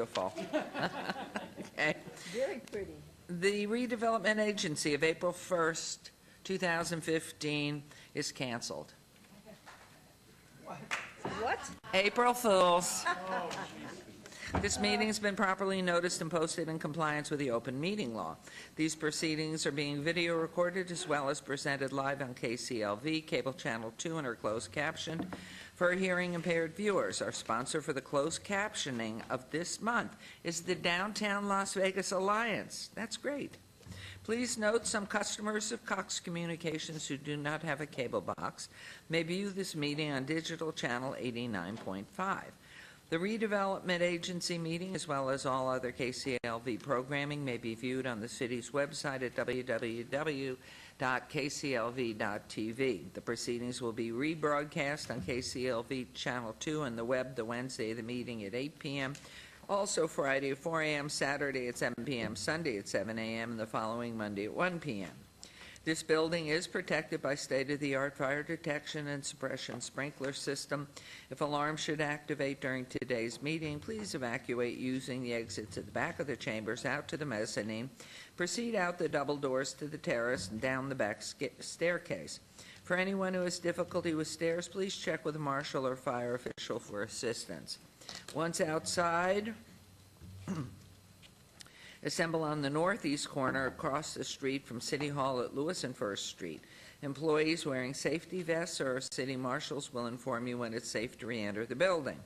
beautiful. Okay. Very pretty. The Redevelopment Agency of April 1st, 2015 is canceled. What? April Fools. This meeting has been properly noticed and posted in compliance with the open meeting law. These proceedings are being video recorded as well as presented live on KCLV, Cable Channel 2, and are closed captioned for hearing impaired viewers. Our sponsor for the closed captioning of this month is the Downtown Las Vegas Alliance. That's great. Please note some customers of Cox Communications who do not have a cable box may view this meeting on digital channel 89.5. The Redevelopment Agency meeting, as well as all other KCLV programming, may be viewed on the city's website at www.kclv.tv. The proceedings will be rebroadcast on KCLV Channel 2 and the web the Wednesday of the meeting at 8 p.m., also Friday at 4 a.m., Saturday at 7 p.m., Sunday at 7 a.m., and the following Monday at 1 p.m. This building is protected by state-of-the-art fire detection and suppression sprinkler system. If alarms should activate during today's meeting, please evacuate using the exits at the back of the chambers out to the mezzanine. Proceed out the double doors to the terrace and down the back staircase. For anyone who has difficulty with stairs, please check with a marshal or fire official for assistance. Once outside, assemble on the northeast corner across the street from City Hall at Lewis and First Street. Employees wearing safety vests or city marshals will inform you when it's safe to re-enter the building.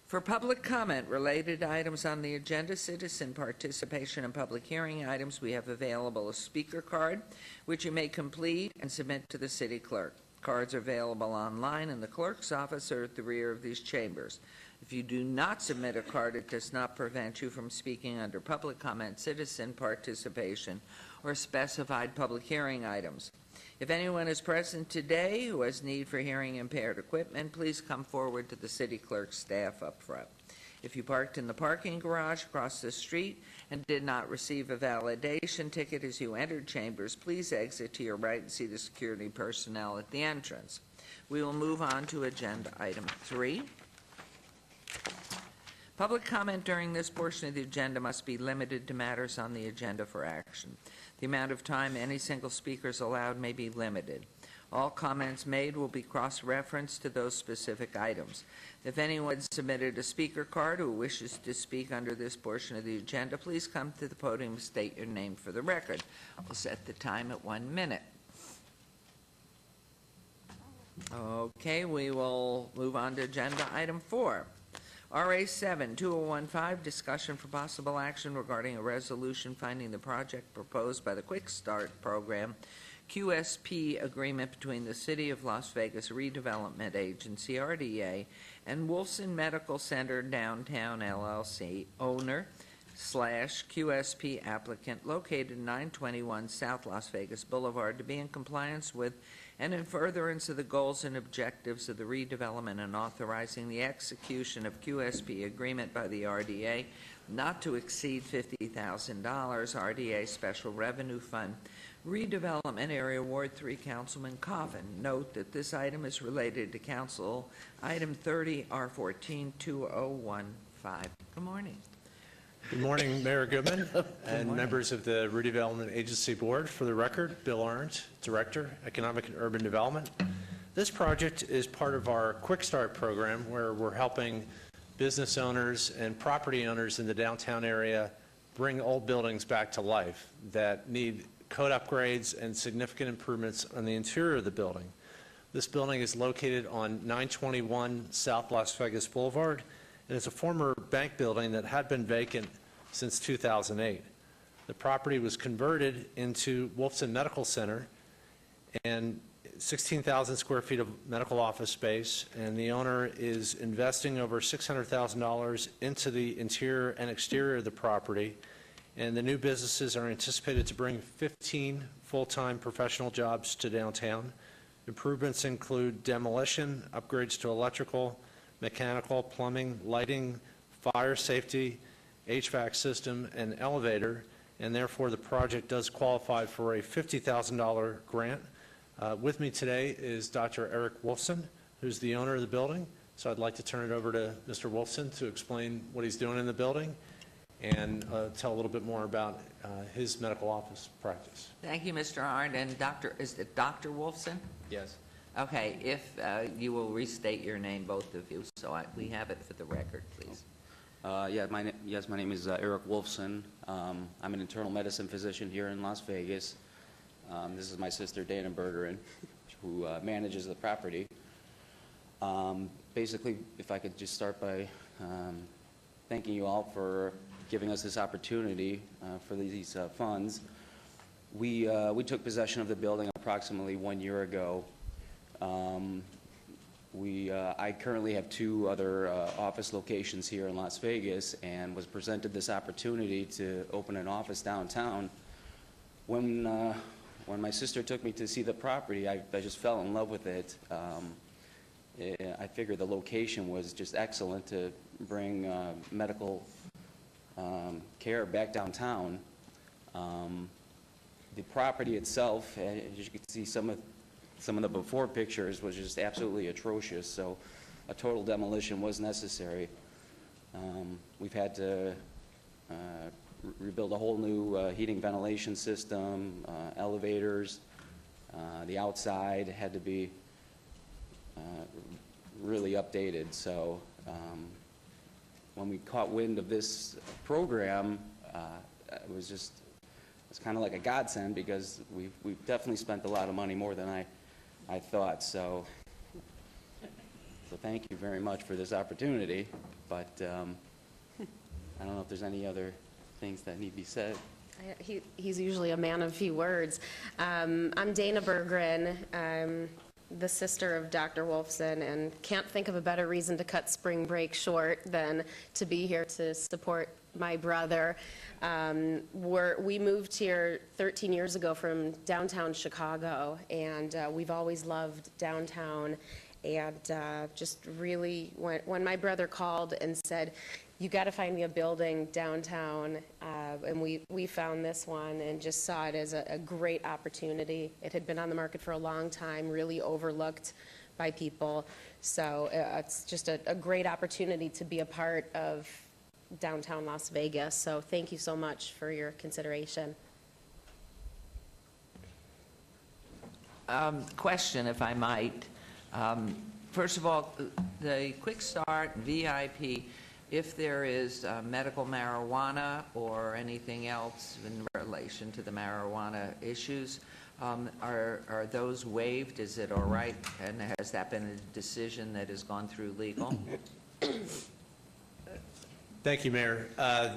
For public comment related to items on the agenda, citizen participation and public hearing items, we have available a speaker card, which you may complete and submit to the city clerk. Cards are available online in the clerk's office or at the rear of these chambers. If you do not submit a card, it does not prevent you from speaking under public comment, citizen participation, or specified public hearing items. If anyone is present today who has need for hearing impaired equipment, please come forward to the city clerk's staff up front. If you parked in the parking garage across the street and did not receive a validation ticket as you entered chambers, please exit to your right and see the security personnel at the entrance. We will move on to agenda item 3. Public comment during this portion of the agenda must be limited to matters on the agenda for action. The amount of time any single speaker is allowed may be limited. All comments made will be cross-referenced to those specific items. If anyone submitted a speaker card who wishes to speak under this portion of the agenda, please come to the podium and state your name for the record. We'll set the time at 1 minute. Okay, we will move on to agenda item 4. RA 7-2015, discussion for possible action regarding a resolution finding the project proposed by the Quick Start Program QSP agreement between the City of Las Vegas Redevelopment Agency, RDA, and Wolfson Medical Center Downtown LLC, owner / QSP applicant, located 921 South Las Vegas Boulevard, to be in compliance with and in furtherance of the goals and objectives of the redevelopment, and authorizing the execution of QSP agreement by the RDA not to exceed $50,000, RDA Special Revenue Fund, Redevelopment Area Ward 3, Councilman Coffin. Note that this item is related to Council Item 30 R14-2015. Good morning. Good morning, Mayor Goodman and members of the Redevelopment Agency Board. For the record, Bill Arndt, Director, Economic and Urban Development. This project is part of our Quick Start program, where we're helping business owners and property owners in the downtown area bring old buildings back to life that need code upgrades and significant improvements on the interior of the building. This building is located on 921 South Las Vegas Boulevard, and it's a former bank building that had been vacant since 2008. The property was converted into Wolfson Medical Center and 16,000 square feet of medical office space, and the owner is investing over $600,000 into the interior and exterior of the property, and the new businesses are anticipated to bring 15 full-time professional jobs to downtown. Improvements include demolition, upgrades to electrical, mechanical, plumbing, lighting, fire safety, HVAC system, and elevator, and therefore the project does qualify for a $50,000 grant. With me today is Dr. Eric Wolfson, who's the owner of the building. So I'd like to turn it over to Mr. Wolfson to explain what he's doing in the building and tell a little bit more about his medical office practice. Thank you, Mr. Arndt. And is it Dr. Wolfson? Yes. Okay, if you will restate your name, both of you, so we have it for the record, please. Yes, my name is Eric Wolfson. I'm an internal medicine physician here in Las Vegas. This is my sister, Dana Bergeron, who manages the property. Basically, if I could just start by thanking you all for giving us this opportunity for these funds. We took possession of the building approximately 1 year ago. I currently have 2 other office locations here in Las Vegas and was presented this opportunity to open an office downtown. When my sister took me to see the property, I just fell in love with it. I figured the location was just excellent to bring medical care back downtown. The property itself, as you can see, some of the before pictures was just absolutely atrocious, so a total demolition was necessary. We've had to rebuild a whole new heating ventilation system, elevators. The outside had to be really updated. So when we caught wind of this program, it's kind of like a godsend, because we've definitely spent a lot of money, more than I thought. So thank you very much for this opportunity. But I don't know if there's any other things that need to be said. He's usually a man of few words. I'm Dana Bergeron. I'm the sister of Dr. Wolfson, and can't think of a better reason to cut spring break short than to be here to support my brother. We moved here 13 years ago from downtown Chicago, and we've always loved downtown. And just really, when my brother called and said, "You got to find me a building downtown," and we found this one and just saw it as a great opportunity. It had been on the market for a long time, really overlooked by people. So it's just a great opportunity to be a part of downtown Las Vegas. So thank you so much for your consideration. Question, if I might. First of all, the Quick Start, VIP, if there is medical marijuana or anything else in relation to the marijuana issues, are those waived? Is it all right? And has that been a decision that has gone through legal? Thank you, Mayor.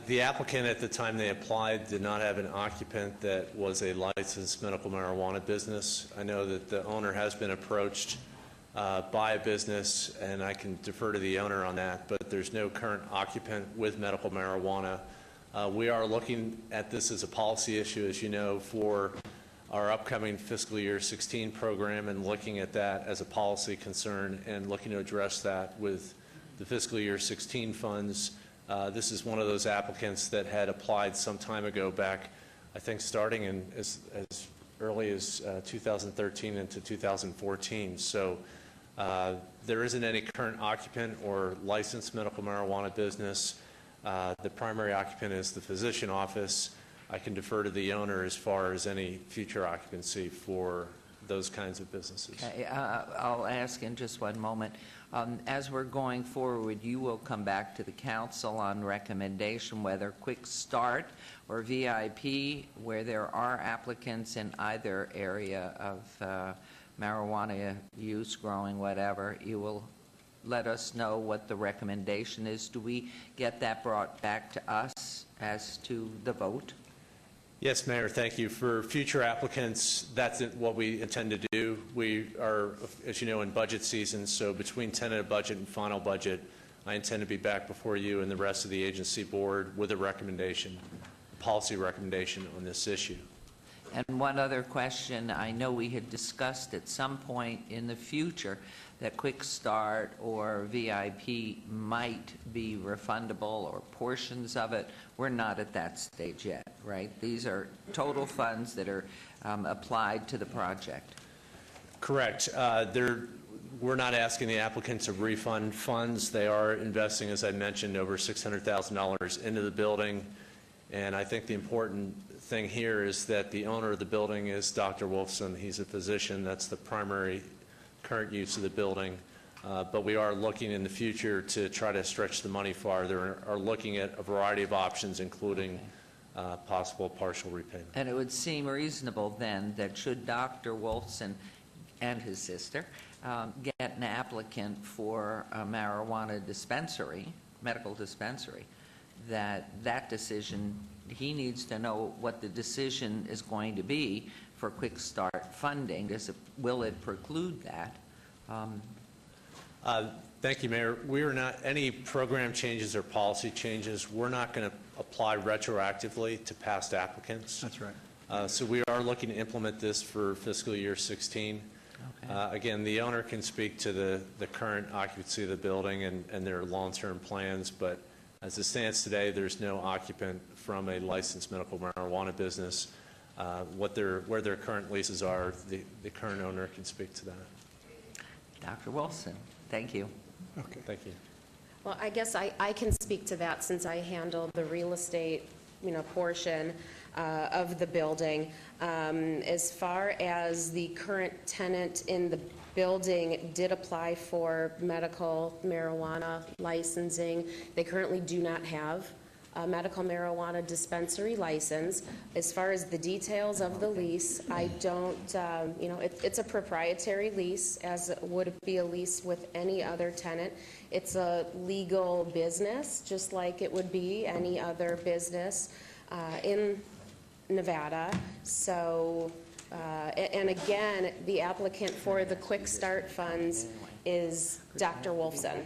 The applicant at the time they applied did not have an occupant that was a licensed medical marijuana business. I know that the owner has been approached by a business, and I can defer to the owner on that, but there's no current occupant with medical marijuana. We are looking at this as a policy issue, as you know, for our upcoming fiscal year 16 program, and looking at that as a policy concern and looking to address that with the fiscal year 16 funds. This is one of those applicants that had applied some time ago, back, I think, starting in as early as 2013 into 2014. So there isn't any current occupant or licensed medical marijuana business. The primary occupant is the physician office. I can defer to the owner as far as any future occupancy for those kinds of businesses. Okay, I'll ask in just one moment. As we're going forward, you will come back to the council on recommendation whether Quick Start or VIP, where there are applicants in either area of marijuana use, growing, whatever. You will let us know what the recommendation is. Do we get that brought back to us as to the vote? Yes, Mayor, thank you. For future applicants, that's what we intend to do. We are, as you know, in budget season, so between tentative budget and final budget, I intend to be back before you and the rest of the agency board with a recommendation, a policy recommendation on this issue. And one other question. I know we had discussed at some point in the future that Quick Start or VIP might be refundable, or portions of it. We're not at that stage yet, right? These are total funds that are applied to the project. Correct. We're not asking the applicant to refund funds. They are investing, as I mentioned, over $600,000 into the building. And I think the important thing here is that the owner of the building is Dr. Wolfson. He's a physician. That's the primary current use of the building. But we are looking in the future to try to stretch the money farther, are looking at a variety of options, including possible partial repayment. And it would seem reasonable then that should Dr. Wolfson and his sister get an applicant for a marijuana dispensary, medical dispensary, that decision, he needs to know what the decision is going to be for Quick Start funding. Will it preclude that? Thank you, Mayor. We are not, any program changes or policy changes, we're not going to apply retroactively to past applicants. That's right. So we are looking to implement this for fiscal year 16. Okay. Again, the owner can speak to the current occupancy of the building and their long-term plans, but as it stands today, there's no occupant from a licensed medical marijuana business. Where their current leases are, the current owner can speak to that. Dr. Wolfson, thank you. Okay. Thank you. Well, I guess I can speak to that since I handle the real estate, portion of the building. As far as the current tenant in the building did apply for medical marijuana licensing, they currently do not have a medical marijuana dispensary license. As far as the details of the lease, I don't, it's a proprietary lease, as it would be a lease with any other tenant. It's a legal business, just like it would be any other business in Nevada. So, and again, the applicant for the Quick Start funds is Dr. Wolfson.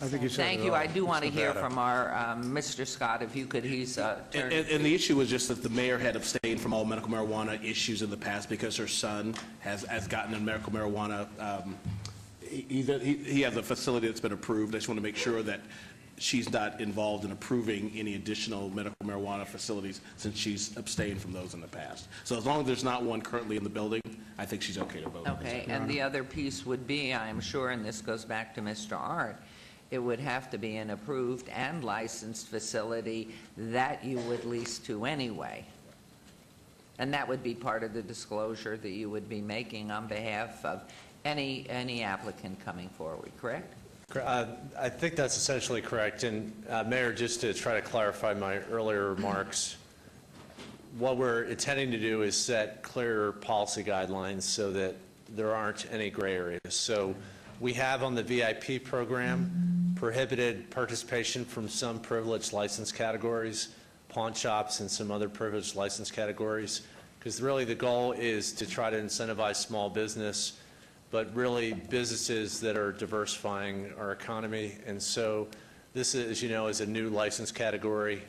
I think you said Thank it you. all. I do want to It's hear Nevada. from our Mr. Scott, if you could. He's turned. And the issue was just that the mayor had abstained from all medical marijuana issues in the past because her son has gotten a medical marijuana. He has a facility that's been approved. I just want to make sure that she's not involved in approving any additional medical marijuana facilities since she's abstained from those in the past. So as long as there's not one currently in the building, I think she's okay to vote. Okay, and the other piece would be, I'm sure, and this goes back to Mr. Art, it would have to be an approved and licensed facility that you would lease to anyway. And that would be part of the disclosure that you would be making on behalf of any applicant coming forward, correct? I think that's essentially correct. And Mayor, just to try to clarify my earlier remarks, what we're intending to do is set clearer policy guidelines so that there aren't any gray areas. So we have on the VIP program prohibited participation from some privileged license categories, pawn shops and some other privileged license categories, because really the goal is to try to incentivize small business, but really businesses that are diversifying our economy. And so this is, as you know, is a new license category.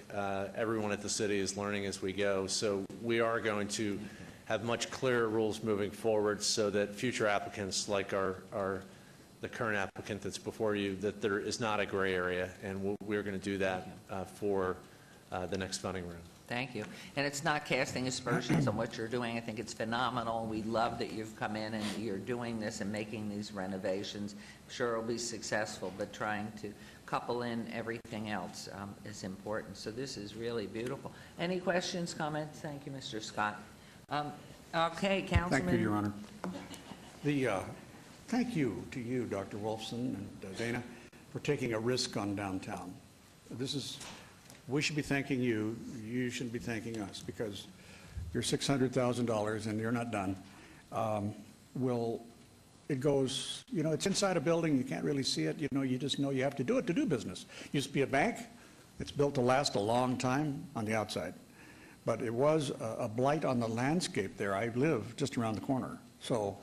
Everyone at the city is learning as we go. So we are going to have much clearer rules moving forward so that future applicants like the current applicant that's before you, that there is not a gray area, and we're going to do that for the next funding round. Thank you. And it's not casting aspersions on what you're doing. I think it's phenomenal. We love that you've come in and you're doing this and making these renovations. I'm sure it'll be successful, but trying to couple in everything else is important. So this is really beautiful. Any questions, comments? Thank you, Mr. Scott. Okay, Councilman. Thank you, Your Honor. Thank you to you, Dr. Wolfson and Dana, for taking a risk on downtown. We should be thanking you. You shouldn't be thanking us, because your $600,000, and you're not done, it goes, it's inside a building. You can't really see it. You just know you have to do it to do business. Used to be a bank. It's built to last a long time on the outside. But it was a blight on the landscape there. I live just around the corner. So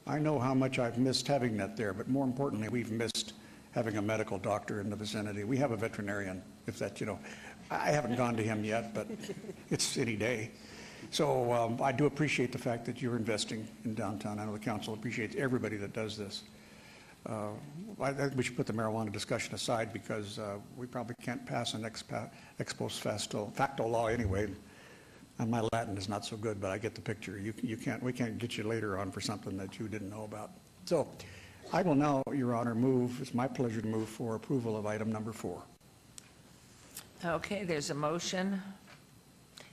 I know how much I've missed having that there, but more importantly, we've missed having a medical doctor in the vicinity. We have a veterinarian, if that, I haven't gone to him yet, but it's any day. So I do appreciate the fact that you're investing in downtown. I know the council appreciates everybody that does this. We should put the marijuana discussion aside, because we probably can't pass an ex post facto law anyway. And my Latin is not so good, but I get the picture. We can't get you later on for something that you didn't know about. So I will now, Your Honor, move, it's my pleasure to move for approval of item number 4. Okay, there's a motion,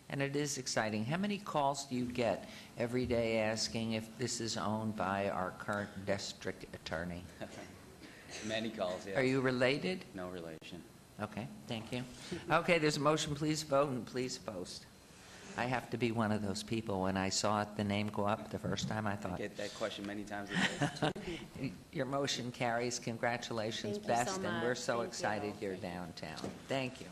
and it is exciting. How many calls do you get every day asking if this is owned by our current district attorney? Many calls, yes. Are you related? No relation. Okay, thank you. Okay, there's a motion, please vote and please post. I have to be one of those people. When I saw the name go up the first time, I I thought, get that question many times a day. your motion carries. Congratulations, Thank you so Best, and we're much. so Thank excited you. you're downtown. Thank you.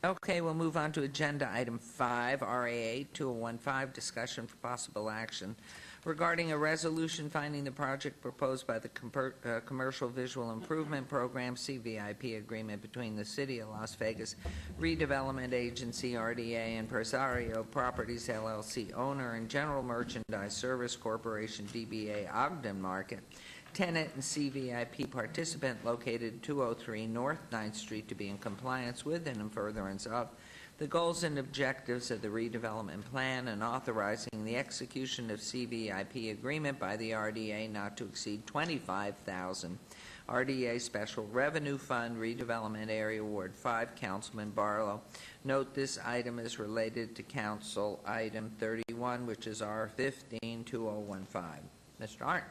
Okay, we'll move on to agenda item 5, RAA 2015, discussion for possible action regarding a resolution finding the project proposed by the Commercial Visual Improvement Program, CVIP agreement between the City of Las Vegas Redevelopment Agency, RDA, and Presario Properties, LLC, owner and General Merchandise Service Corporation, DBA Ogden Market, tenant and CVIP participant located 203 North 9th Street to be in compliance with and in furtherance of the goals and objectives of the redevelopment plan and authorizing the execution of CVIP agreement by the RDA not to exceed $25,000. RDA Special Revenue Fund Redevelopment Area Ward 5, Councilman Barlow. Note this item is related to Council Item 31, which is R15-2015. Mr. Arndt.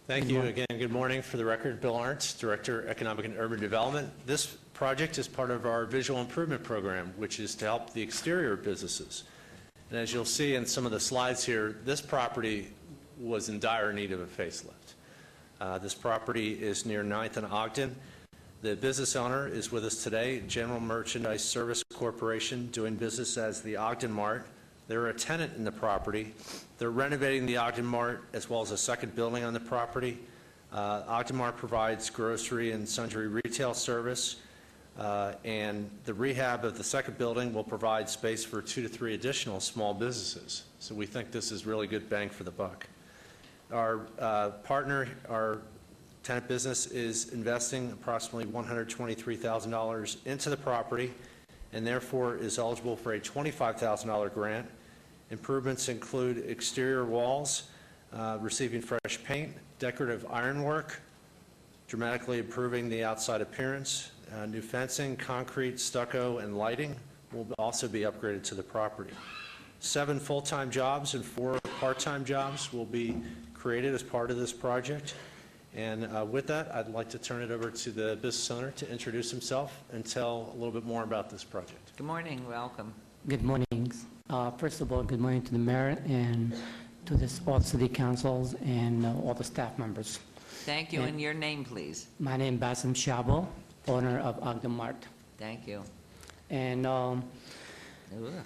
Thank you again. Good morning. For the record, Bill Arndt, Director, Economic and Urban Development. This project is part of our visual improvement program, which is to help the exterior businesses. And as you'll see in some of the slides here, this property was in dire need of a facelift. This property is near 9th and Ogden. The business owner is with us today, General Merchandise Service Corporation, doing business as the Ogden Mart. They're a tenant in the property. They're renovating the Ogden Mart as well as a second building on the property. Ogden Mart provides grocery and sundry retail service, and the rehab of the second building will provide space for 2 to 3 additional small businesses. So we think this is really good bang for the buck. Our partner, our tenant business, is investing approximately $123,000 into the property, and therefore is eligible for a $25,000 grant. Improvements include exterior walls, receiving fresh paint, decorative ironwork, dramatically improving the outside appearance, new fencing, concrete, stucco, and lighting will also be upgraded to the property. 7 full-time jobs and 4 part-time jobs will be created as part of this project. And with that, I'd like to turn it over to the business owner to introduce himself and tell a little bit more about this project. Good morning. Welcome. Good morning. First of all, good morning to the mayor and to all city councils and all the staff members. Thank you. And your name, please. My name is Bassem Shabo, owner of Ogden Mart. Thank you. And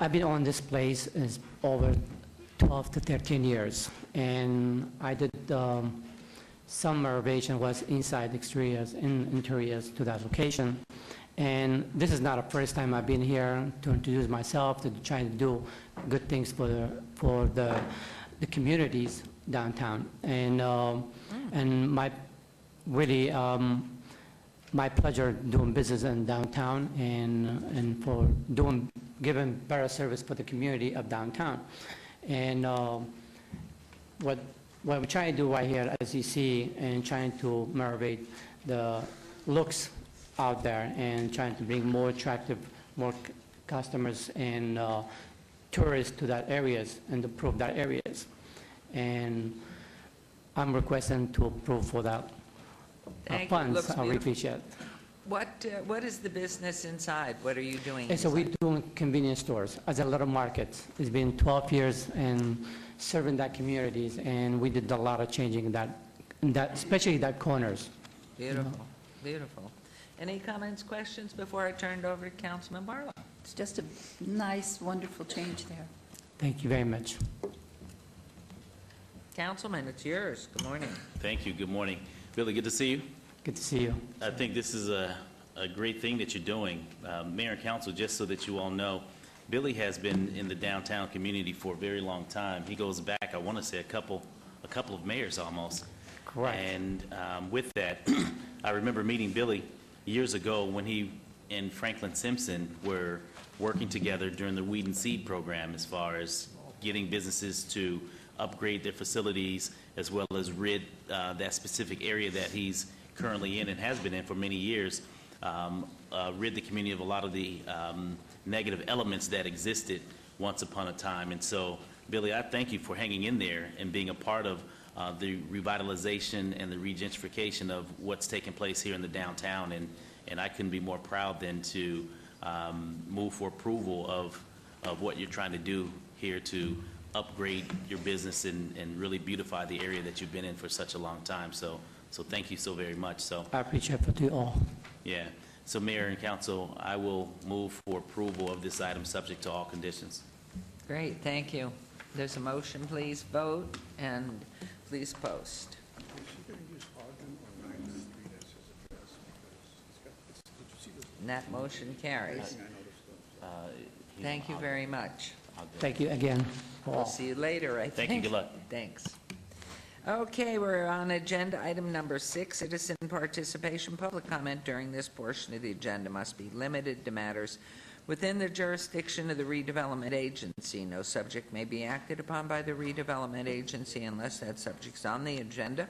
I've been on this place is over 12 to 13 years. And I did some renovation was inside exteriors and interiors to that location. And this is not the first time I've been here to introduce myself, to try to do good things for the communities downtown. And my really my pleasure doing business in downtown and for giving better service for the community of downtown. And what we're trying to do right here, as you see, and trying to renovate the looks out there and trying to bring more attractive, more customers and tourists to that areas and improve that areas. And I'm requesting to approve for that Thank you. funds. Looks I really beautiful. appreciate it. What is the business inside? What are you doing? And so we're inside? doing convenience stores as a little market. It's been 12 years and serving that communities, and we did a lot of changing in that especially that corners. Beautiful, beautiful. Any comments, questions before I turn it over to Councilman Barlow? It's just a nice, wonderful change there. Thank you very much. Councilman, it's yours. Good morning. Thank you. Good morning. Billy, good to see you. Good to see you. I think this is a great thing that you're doing. Mayor and council, just so that you all know, Billy has been in the downtown community for a very long time. He goes back, I want to say, a couple of mayors almost. Correct. And with that, I remember meeting Billy years ago when he and Franklin Simpson were working together during the Weed and Seed program as far as getting businesses to upgrade their facilities as well as rid that specific area that he's currently in and has been in for many years, rid the community of a lot of the negative elements that existed once upon a time. And so, Billy, I thank you for hanging in there and being a part of the revitalization and the regentrification of what's taking place here in the downtown. And I couldn't be more proud than to move for approval of what you're trying to do here to upgrade your business and really beautify the area that you've been in for such a long time. So thank you so very much. So I appreciate for you all. yeah. So Mayor and Council, I will move for approval of this item subject to all conditions. Great, thank you. There's a motion, please vote, and please post. And that motion carries. Thank you very much. Thank you again for We'll all. see you later, I think. Thank you. Good luck. Thanks. Okay, we're on agenda item number 6, citizen participation. Public comment during this portion of the agenda must be limited to matters within the jurisdiction of the redevelopment agency. No subject may be acted upon by the redevelopment agency unless that subject's on the agenda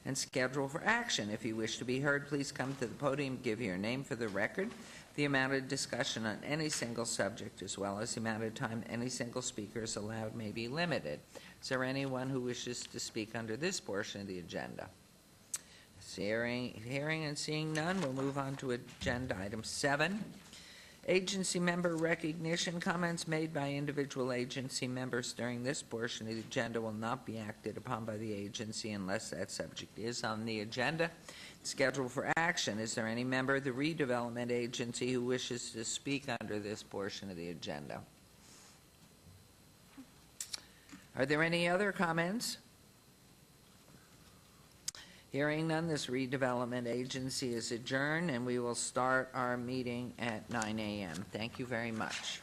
and scheduled for action. If you wish to be heard, please come to the podium, give your name for the record. The amount of discussion on any single subject, as well as the amount of time any single speaker is allowed, may be limited. Is there anyone who wishes to speak under this portion of the agenda? Hearing and seeing none, we'll move on to agenda item 7. Agency member recognition. Comments made by individual agency members during this portion of the agenda will not be acted upon by the agency unless that subject is on the agenda. Scheduled for action. Is there any member of the redevelopment agency who wishes to speak under this portion of the agenda? Are there any other comments? Hearing none, this redevelopment agency is adjourned, and we will start our meeting at 9 a.m. Thank you very much.